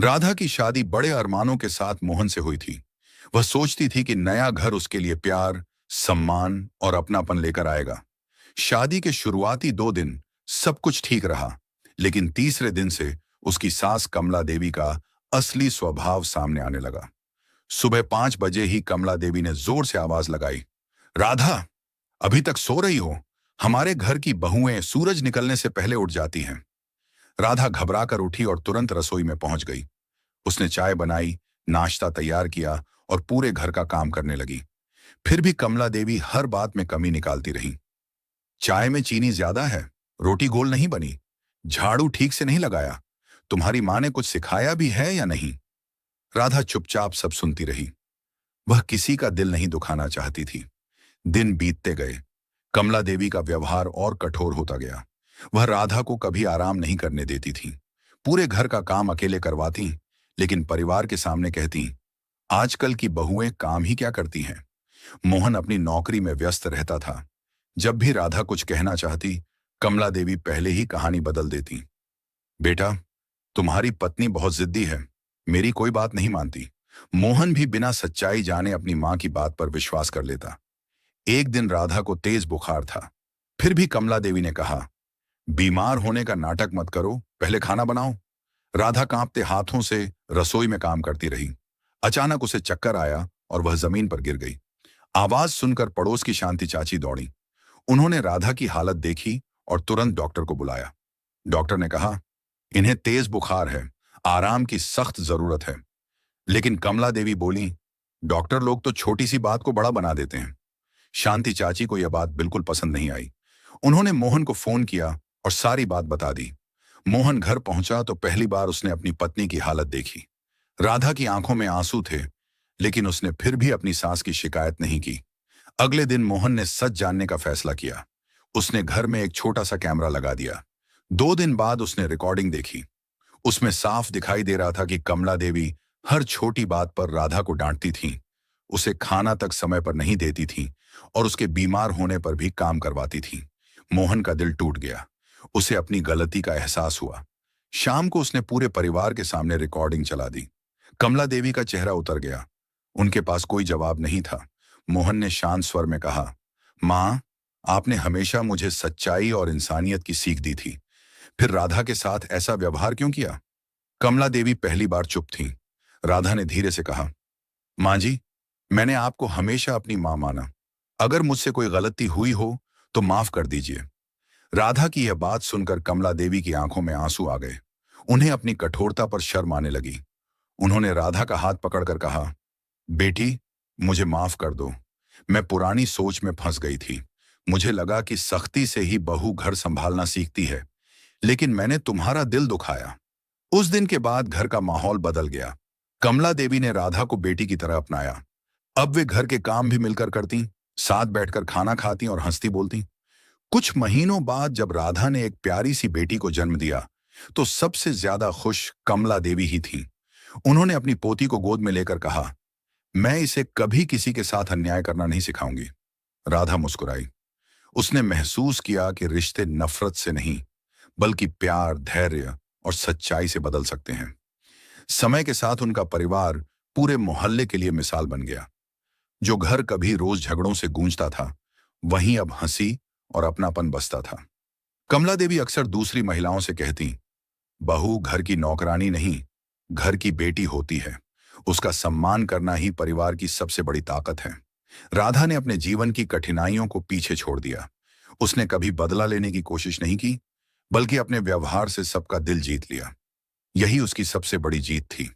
राधा की शादी बड़े अरमानों के साथ मोहन से हुई थी। वह सोचती थी कि नया घर उसके लिए प्यार, सम्मान और अपनापन लेकर आएगा। शादी के शुरुआती 2 दिन सब कुछ ठीक रहा, लेकिन तीसरे दिन से उसकी सास कमला देवी का असली स्वभाव सामने आने लगा। सुबह 5 बजे ही कमला देवी ने जोर से आवाज लगाई, राधा, अभी तक सो रही हो? हमारे घर की बहुएं सूरज निकलने से पहले उठ जाती हैं। राधा घबरा कर उठी और तुरंत रसोई में पहुंच गई। उसने चाय बनाई, नाश्ता तैयार किया और पूरे घर का काम करने लगी। फिर भी कमला देवी हर बात में कमी निकालती रही। चाय में चीनी ज्यादा है, रोटी गोल नहीं बनी, झाड़ू ठीक से नहीं लगाया, तुम्हारी माँ ने कुछ सिखाया भी है या नहीं? राधा चुपचाप सब सुनती रही। वह किसी का दिल नहीं दुखाना चाहती थी। दिन बीतते गए। कमला देवी का व्यवहार और कठोर होता गया। वह राधा को कभी आराम नहीं करने देती थी। पूरे घर का काम अकेले करवाती, लेकिन परिवार के सामने कहती, आजकल की बहुएं काम ही क्या करती हैं। मोहन अपनी नौकरी में व्यस्त रहता था। जब भी राधा कुछ कहना चाहती, कमला देवी पहले ही कहानी बदल देती। बेटा, तुम्हारी पत्नी बहुत जिद्दी है, मेरी कोई बात नहीं मानती। मोहन भी बिना सच्चाई जाने अपनी मां की बात पर विश्वास कर लेता। एक दिन राधा को तेज बुखार था। फिर भी कमला देवी ने कहा, बीमार होने का नाटक मत करो, पहले खाना बनाओ। राधा कांपते हाथों से रसोई में काम करती रही। अचानक उसे चक्कर आया और वह जमीन पर गिर गई। आवाज सुनकर पड़ोस की शांति चाची दौड़ी। उन्होंने राधा की हालत देखी और तुरंत डॉक्टर को बुलाया। डॉक्टर ने कहा, इन्हें तेज बुखार है, आराम की सख्त जरूरत है। लेकिन कमला देवी बोली, डॉक्टर लोग तो छोटी सी बात को बड़ा बना देते हैं। शांति चाची को यह बात बिल्कुल पसंद नहीं आई। उन्होंने मोहन को फोन किया और सारी बात बता दी। मोहन घर पहुंचा तो पहली बार उसने अपनी पत्नी की हालत देखी। राधा की आंखों में आंसू थे, लेकिन उसने फिर भी अपनी सास की शिकायत नहीं की। अगले दिन मोहन ने सच जानने का फैसला किया। उसने घर में एक छोटा सा कैमरा लगा दिया। 2 दिन बाद उसने रिकॉर्डिंग देखी। उसमें साफ दिखाई दे रहा था कि कमला देवी हर छोटी बात पर राधा को डांटती थी, उसे खाना तक समय पर नहीं देती थी और उसके बीमार होने पर भी काम करवाती थी। मोहन का दिल टूट गया। उसे अपनी गलती का एहसास हुआ। शाम को उसने पूरे परिवार के सामने रिकॉर्डिंग चला दी। कमला देवी का चेहरा उतर गया। उनके पास कोई जवाब नहीं था। मोहन ने शांत स्वर में कहा, मां, आपने हमेशा मुझे सच्चाई और इंसानियत की सीख दी थी, फिर राधा के साथ ऐसा व्यवहार क्यों किया? कमला देवी पहली बार चुप थी। राधा ने धीरे से कहा, मां जी, मैंने आपको हमेशा अपनी मां माना। अगर मुझसे कोई गलती हुई हो तो माफ कर दीजिए। राधा की यह बात सुनकर कमला देवी की आंखों में आंसू आ गए। उन्हें अपनी कठोरता पर शर्म आने लगी। उन्होंने राधा का हाथ पकड़कर कहा, बेटी, मुझे माफ कर दो। मैं पुरानी सोच में फंस गई थी। मुझे लगा कि सख्ती से ही बहू घर संभालना सीखती है, लेकिन मैंने तुम्हारा दिल दुखाया। उस दिन के बाद घर का माहौल बदल गया। कमला देवी ने राधा को बेटी की तरह अपनाया। अब वे घर के काम भी मिलकर करती, साथ बैठकर खाना खाती और हंसती बोलती। कुछ महीनों बाद जब राधा ने एक प्यारी सी बेटी को जन्म दिया, तो सबसे ज्यादा खुश कमला देवी ही थी। उन्होंने अपनी पोती को गोद में लेकर कहा, मैं इसे कभी किसी के साथ अन्याय करना नहीं सिखाऊंगी। राधा मुस्कुराई। उसने महसूस किया कि रिश्ते नफरत से नहीं, बल्कि प्यार, धैर्य और सच्चाई से बदल सकते हैं। समय के साथ उनका परिवार पूरे मोहल्ले के लिए मिसाल बन गया। जो घर कभी रोज झगड़ों से गूंजता था, वहीं अब हंसी और अपनापन बसता था। कमला देवी अक्सर दूसरी महिलाओं से कहती, बहू घर की नौकरानी नहीं, घर की बेटी होती है। उसका सम्मान करना ही परिवार की सबसे बड़ी ताकत है। राधा ने अपने जीवन की कठिनाइयों को पीछे छोड़ दिया। उसने कभी बदला लेने की कोशिश नहीं की, बल्कि अपने व्यवहार से सबका दिल जीत लिया। यही उसकी सबसे बड़ी जीत थी।